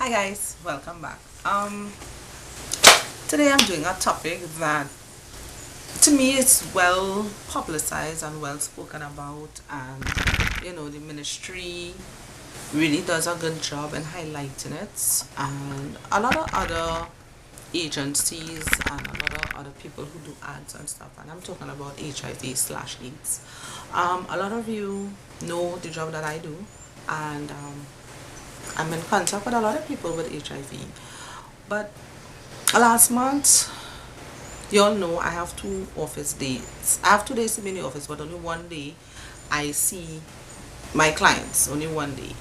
Hi guys, welcome back. Today I'm doing a topic that to me is well publicized and well spoken about, and the ministry really does a good job in highlighting it, and a lot of other agencies and a lot of other people who do ads and stuff, and I'm talking about HIV/AIDS. A lot of you know the job that I do, and I'm in contact with a lot of people with HIV. But last month, you all know I have 2 office days. I have 2 days to be in the office, but only one day I see my clients, only one day.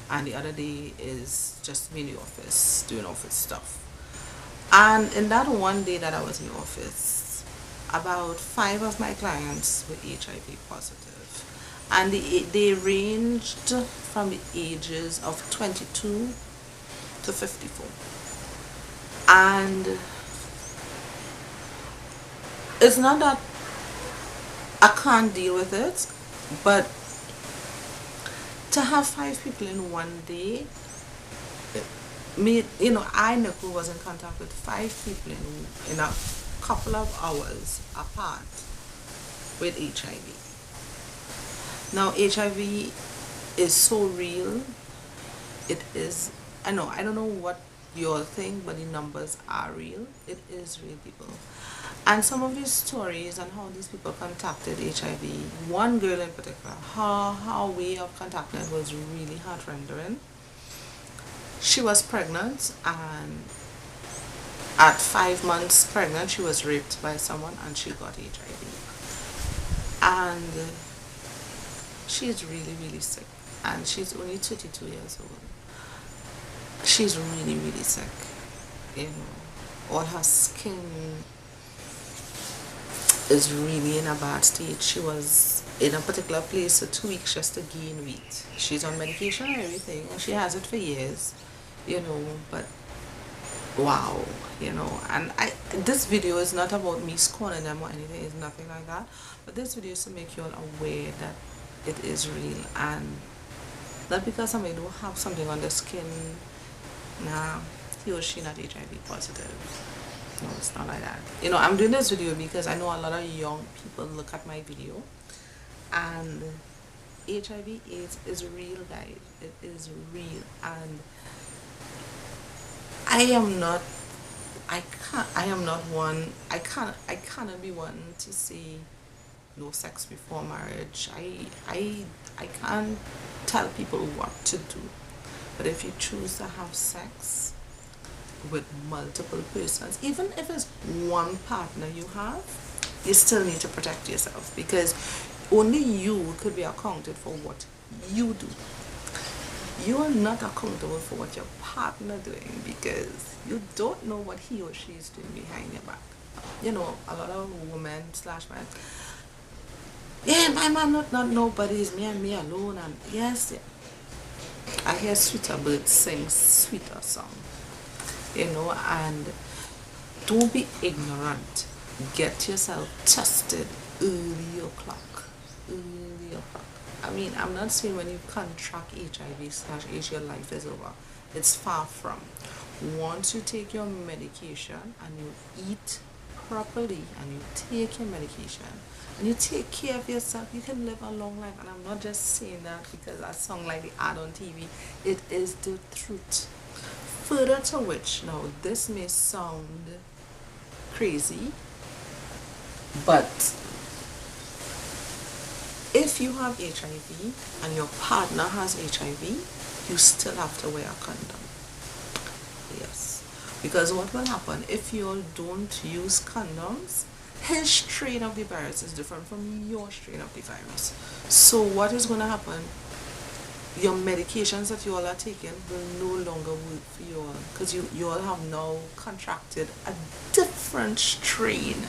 And the other day is just me in the office, doing office stuff. And in that one day that I was in the office, about 5 of my clients were HIV positive. And they ranged from the ages of 22 to 54. And it's not that I can't deal with it, but to have 5 people in one day, I Nicole was in contact with 5 people in a couple of hours apart with HIV. Now HIV is so real. It is, I don't know what you all think, but the numbers are real. It is real, people. And some of these stories and how these people contacted HIV, one girl in particular, her way of contacting it was really heart-rendering. She was pregnant, and at 5 months pregnant she was raped by someone and she got HIV. And she's really sick, and she's only 32 years old. She's really sick. All her skin is really in a bad state. She was in a particular place for 2 weeks just to gain weight. She's on medication and everything, and she has it for years, but wow, and this video is not about me scorning them or anything. It's nothing like that, but this video is to make you all aware that it is real, and not because somebody don't have something on the skin, nah, he or she not HIV positive. No, it's not like that. I'm doing this video because I know a lot of young people look at my video, and HIV/AIDS is real, guys. It is real, and I cannot be one to say no sex before marriage. I can't tell people what to do, but if you choose to have sex with multiple persons, even if it's one partner you have, you still need to protect yourself, because only you could be accounted for what you do. You are not accountable for what your partner doing, because you don't know what he or she is doing behind your back. A lot of women/men, yeah, my man not nobody, is me and me alone. And yes, I hear sweeter birds sing sweeter song, and don't be ignorant. Get yourself tested early o'clock. I mean, I'm not saying when you contract HIV/AIDS your life is over. It's far from. Once you take your medication and you eat properly and you take your medication and you take care of yourself, you can live a long life. And I'm not just saying that because I sound like the ad on TV. It is the truth. Further to which, now this may sound crazy, but if you have HIV and your partner has HIV, you still have to wear a condom. Yes, because what will happen if you all don't use condoms? His strain of the virus is different from your strain of the virus. So what is going to happen? Your medications that you all are taking will no longer work for you all, because you all have now contracted a different strain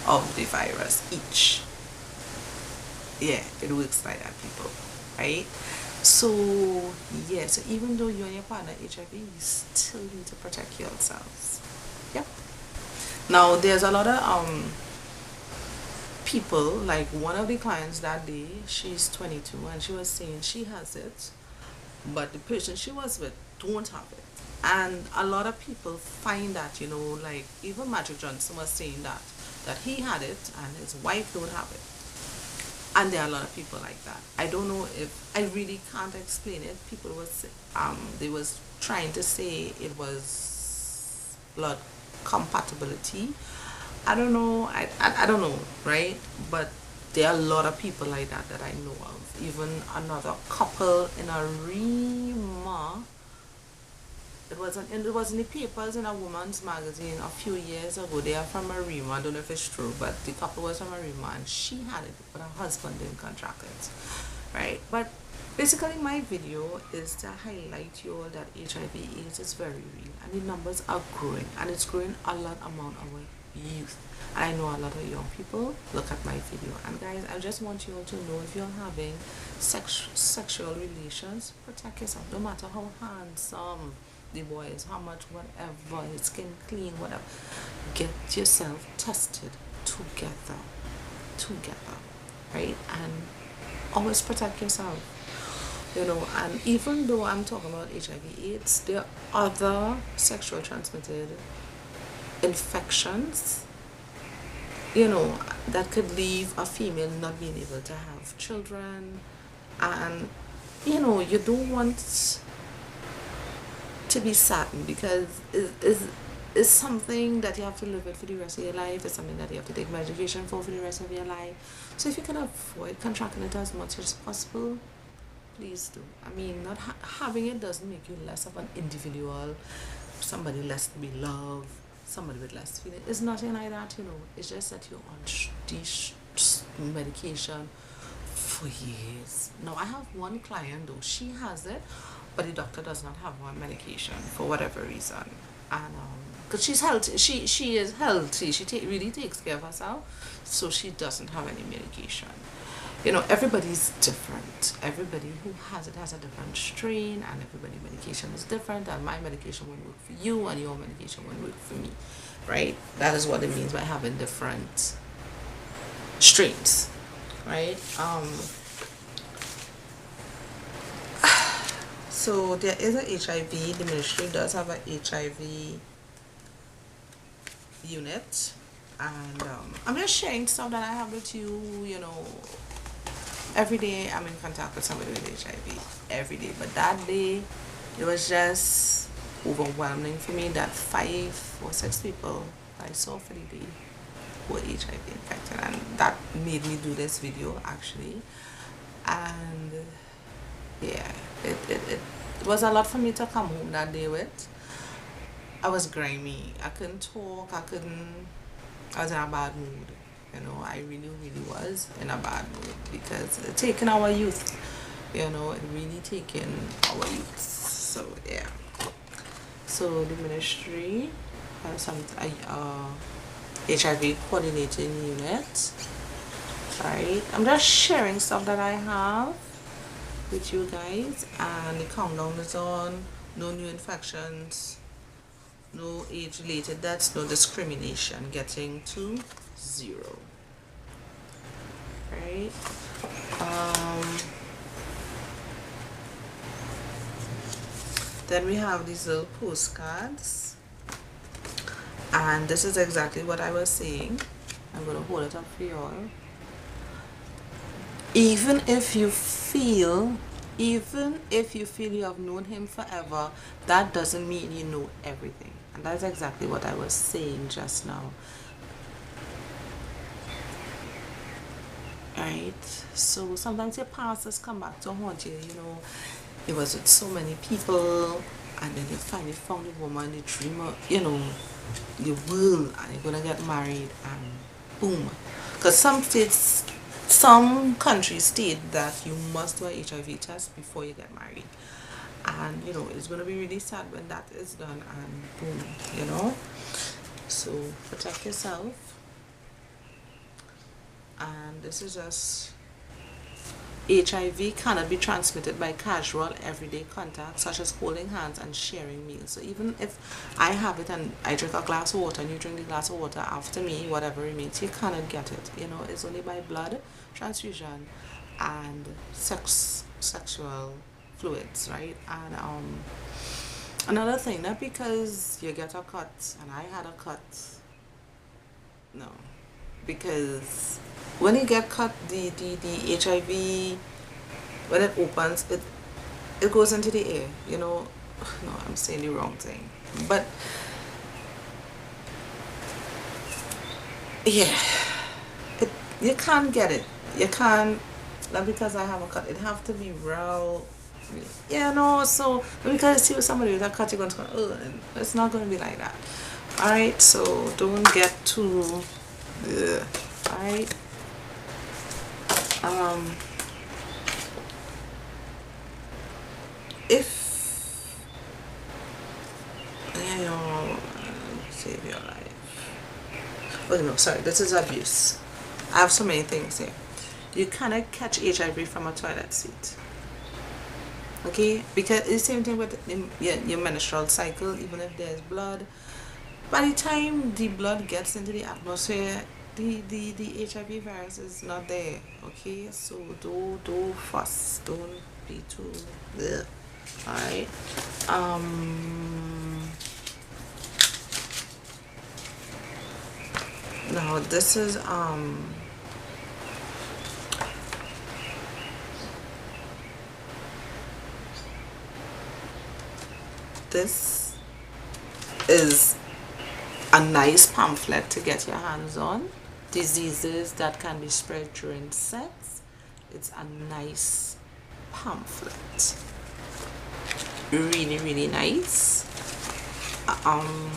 of the virus each. Yeah, it works like that, people, right? So yeah, so even though you and your partner HIV, you still need to protect yourselves. Yep. Now there's a lot of people, like one of the clients that day, she's 22 and she was saying she has it, but the person she was with don't have it. And a lot of people find that, like even Magic Johnson was saying that he had it and his wife don't have it. And there are a lot of people like that. I don't know if I really can't explain it. People was they was trying to say it was blood compatibility. I don't know. I don't know, right? But there are a lot of people like that I know of. Even another couple in a Rima, it was in the papers in a woman's magazine a few years ago. They are from Marima. I don't know if it's true, but the couple was from Marima and she had it, but her husband didn't contract it. Right? But basically my video is to highlight you all that HIV/AIDS is very real and the numbers are growing, and it's growing a lot among our youth. I know a lot of young people look at my video, and guys, I just want you all to know, if you're having sexual relations, protect yourself. No matter how handsome the boy is, how much whatever, his skin clean, whatever, get yourself tested together, right? And always protect yourself, and even though I'm talking about HIV/AIDS, there are other sexual transmitted infections, that could leave a female not being able to have children. And you don't want to be saddened, because it's something that you have to live with for the rest of your life. It's something that you have to take medication for the rest of your life. So if you can avoid contracting it as much as possible, please do. I mean, not having it doesn't make you less of an individual, somebody less to be loved, somebody with less feeling. It's nothing like that, It's just that you're on this medication for years. Now, I have one client, though, she has it, but the doctor does not have one medication for whatever reason. And because she's healthy, she is healthy, she really takes care of herself, so she doesn't have any medication. Everybody's different. Everybody who has it has a different strain, and everybody's medication is different, and my medication won't work for you, and your medication won't work for me, right? That is what it means by having different strains, right? So there is a HIV, the ministry does have a HIV unit, and I'm just sharing stuff that I have with you. Every day I'm in contact with somebody with HIV, every day. But that day, it was just overwhelming for me that 5 or 6 people I saw for the day were HIV infected, and that made me do this video, actually. And yeah, it was a lot for me to come home that day with. I was grimy. I couldn't talk. I was in a bad mood. I really was in a bad mood, because it's taking our youth, it really taking our youth. So yeah. So the ministry has some HIV coordinating unit, right? I'm just sharing stuff that I have with you guys, and the countdown is on. No new infections, no age-related deaths, no discrimination, getting to 0. Right? Then we have these little postcards, and this is exactly what I was saying. I'm gonna hold it up for y'all. Even if you feel you have known him forever, that doesn't mean you know everything. And that's exactly what I was saying just now. Right? So sometimes your pastors come back to haunt you, it was with so many people, and then you finally found a woman, the dreamer, you will, and you're gonna get married, and boom. Because some countries state that you must do a HIV test before you get married, and it's gonna be really sad when that is done, and boom, So protect yourself. And this is just HIV cannot be transmitted by casual everyday contact, such as holding hands and sharing meals. So even if I have it and I drink a glass of water and you drink the glass of water after me, whatever remains, you cannot get it. It's only by blood transfusion and sexual fluids, right? And Another thing, not because you get a cut and I had a cut, no. Because when you get cut, the HIV, when it opens, it goes into the air, you know. No, I'm saying the wrong thing. But yeah, it, you can't get it. You can't, not because I have a cut. It have to be real. Yeah, no, so because you see with somebody with a cut, you're going to go, oh, it's not going to be like that. Alright, so don't get too, alright. Um, if, you know, save your life. Oh, no, sorry, this is abuse. I have so many things here. You cannot catch HIV from a toilet seat. Okay, because it's the same thing with your menstrual cycle. Even if there's blood, by the time the blood gets into the atmosphere, the HIV virus is not there. Okay, so don't fuss, don't be too ugh. All right. Now this is this is a nice pamphlet to get your hands on. Diseases that can be spread during sex. It's a nice pamphlet. Really, really nice. Um,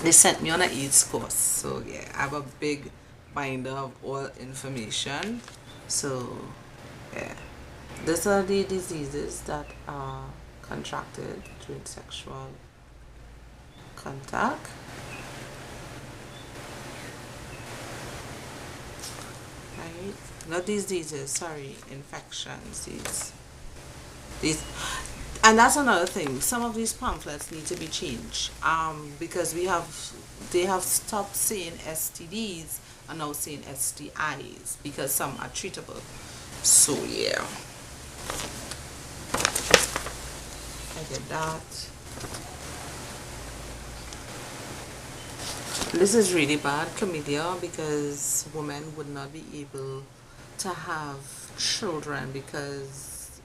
they sent me on an AIDS course, so yeah, I have a big binder of all information. So yeah, these are the diseases that are contracted during sexual contact. Right? Not these diseases, sorry, infections. These, and that's another thing. Some of these pamphlets need to be changed. Because they have stopped saying STDs and now saying STIs because some are treatable. So yeah, I get that. This is really bad, chlamydia, because women would not be able to have children because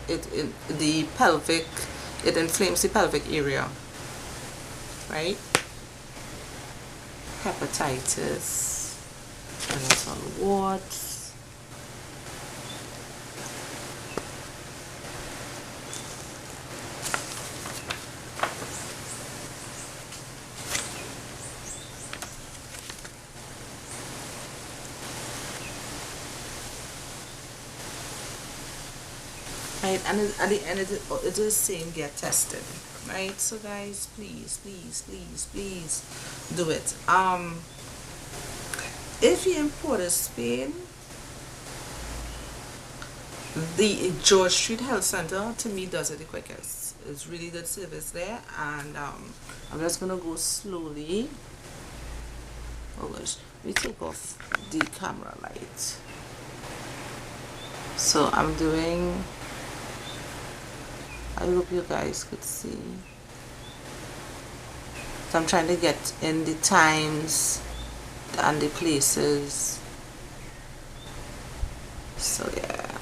the pelvic, it inflames the pelvic area, right? Hepatitis, genital warts. Right, and at the end it is saying get tested, right? So guys, please, please, please, please do it. If you import to Spain, the George Street Health Center to me does it the quickest. It's really good service there, and I'm just gonna go slowly. Oh gosh, we take off the camera light. So I'm doing. I hope you guys could see. So I'm trying to get in the times and the places. So yeah.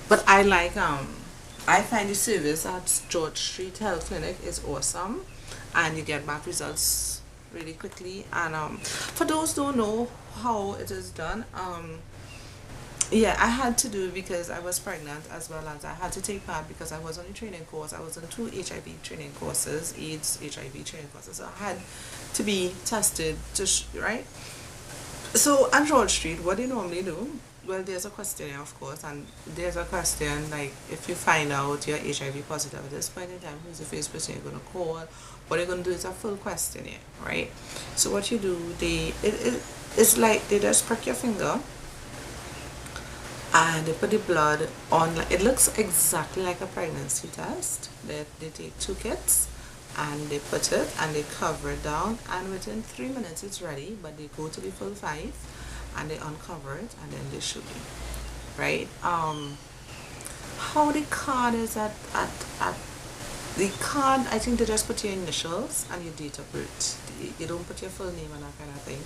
But I like I find the service at George Street Health Clinic is awesome, and you get back results really quickly. And for those who don't know how it is done, yeah, I had to do it because I was pregnant, as well as I had to take part because I was on a training course. I was on 2 HIV training courses, AIDS HIV training courses. So I had to be tested right. So at George Street, what they normally do, well, there's a questionnaire, of course, and there's a question like if you find out you're HIV positive at this point in time, who's the first person you're gonna call? What they're gonna do is a full questionnaire, right? So what you do, it's like they just prick your finger and they put the blood on. It looks exactly like a pregnancy test. They take 2 kits and they put it and they cover it down, and within 3 minutes it's ready. But they go to the full 5, and they uncover it and then they show you, right? How the card is at the card, I think they just put your initials and your date of birth. You don't put your full name and that kind of thing.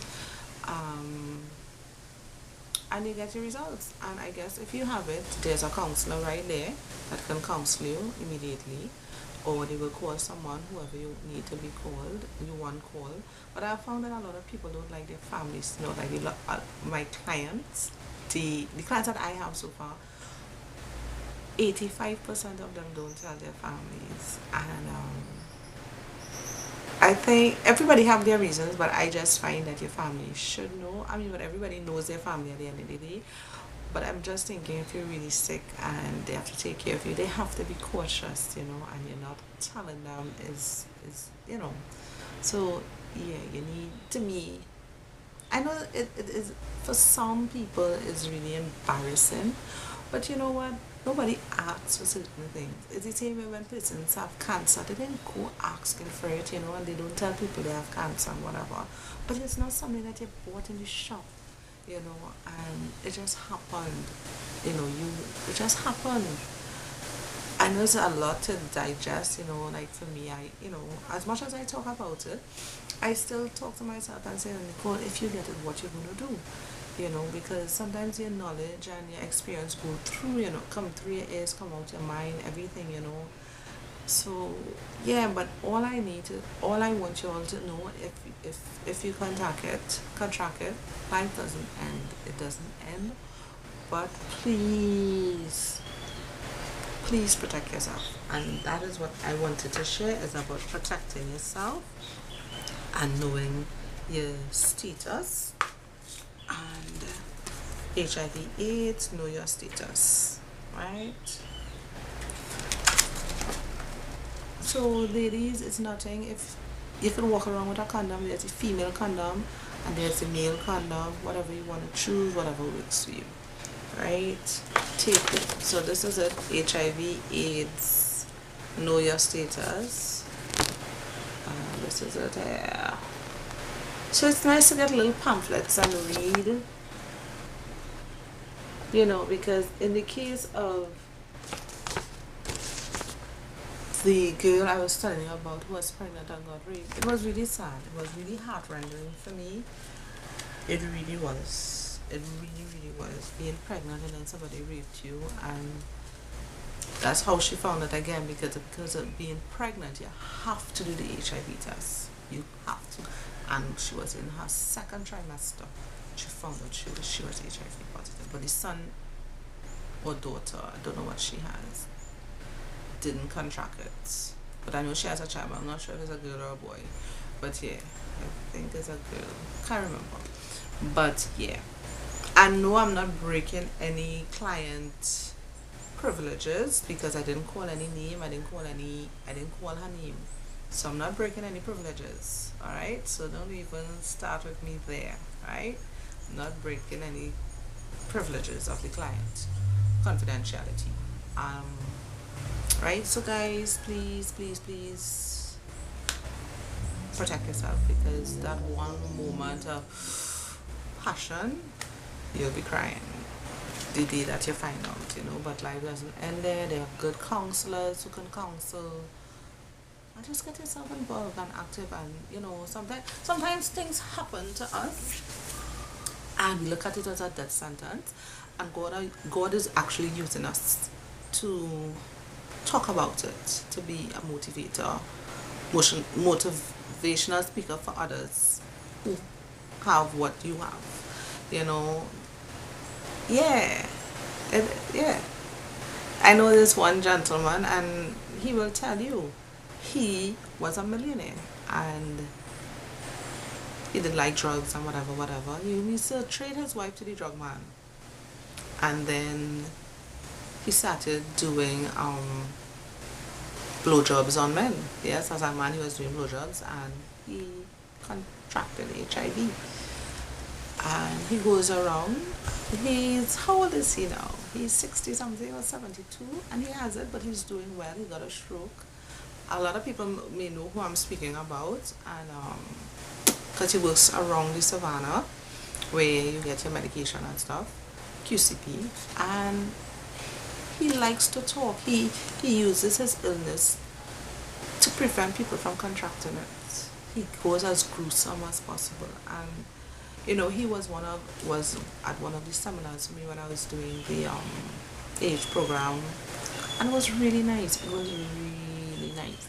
Um, and you get your results. And I guess if you have it, there's a counselor right there that can counsel you immediately, or they will call someone, whoever you need to be called, you want call. But I found that a lot of people don't like their families, like my clients, the clients that I have so far, 85% of them don't tell their families. And I think everybody have their reasons, but I just find that your family should know. I mean, but everybody knows their family at the end of the day. But I'm just thinking, if you're really sick and they have to take care of you, they have to be cautious, and you're not telling them is. So yeah, you need, to me, I know it is, for some people it's really embarrassing, but you know what? Nobody asks for certain things. It's the same way when persons have cancer. They didn't go asking for it, and they don't tell people they have cancer and whatever. But it's not something that you bought in the shop, and it just happened. It just happened. I know it's a lot to digest, like for me, as much as I talk about it, I still talk to myself and say, Nicole, if you get it, what you're going to do? Because sometimes your knowledge and your experience go through, come through your ears, come out your mind, everything, So, yeah, but all I want you all to know, if you contract it, life doesn't end. It doesn't end. But please protect yourself. And that is what I wanted to share, is about protecting yourself and knowing your status. And HIV AIDS, know your status, right? So ladies, it's nothing. If you can walk around with a condom, there's a female condom and there's a male condom, whatever you want to choose, whatever works for you, right? Take it. So this is it, HIV AIDS, know your status. This is it here. So it's nice to get little pamphlets and read, because in the case of the girl I was telling you about who was pregnant and got raped, it was really sad. It was really heart-rending for me. It really was. It really, really was. Being pregnant and then somebody raped you, and that's how she found it again, because of being pregnant, you have to do the HIV test. You have to. And she was in her second trimester. She found out she was HIV positive. But the son or daughter, I don't know what she has, didn't contract it. But I know she has a child, but I'm not sure if it's a girl or a boy. But yeah, I think it's a girl. Can't remember. But yeah. I know I'm not breaking any client privileges, because I didn't call any name, I didn't call her name. So I'm not breaking any privileges, alright? So don't even start with me there, right? I'm not breaking any privileges of the client. Confidentiality. Right? So guys, please protect yourself, because that one moment of passion, you'll be crying the day that you find out, but life doesn't end there. There are good counselors who can counsel. And just get yourself involved and active, and sometimes things happen to us and we look at it as a death sentence, and God is actually using us to talk about it, to be a motivator, motivational speaker for others who have what you have, yeah. I know this one gentleman, and he will tell you he was a millionaire and he didn't like drugs and whatever. He used to trade his wife to the drug man, and then he started doing blowjobs on men. Yes, as a man he was doing blowjobs, and he contracted HIV. And he goes around, how old is he now? He's 60 something or 72, and he has it, but he's doing well. He got a stroke. A lot of people may know who I'm speaking about, and because he works around the savannah, where you get your medication and stuff, QCP, and he likes to talk. He uses his illness to prevent people from contracting it. He goes as gruesome as possible, and he was at one of the seminars with me when I was doing the age program, and it was really nice. It was really nice,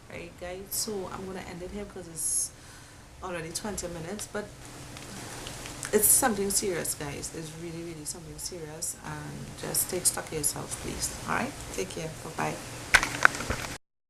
right, guys? So I'm gonna end it here because it's already 20 minutes, but it's something serious, guys. It's really, really something serious, and just take stock of yourself, please. All right, take care. Bye bye.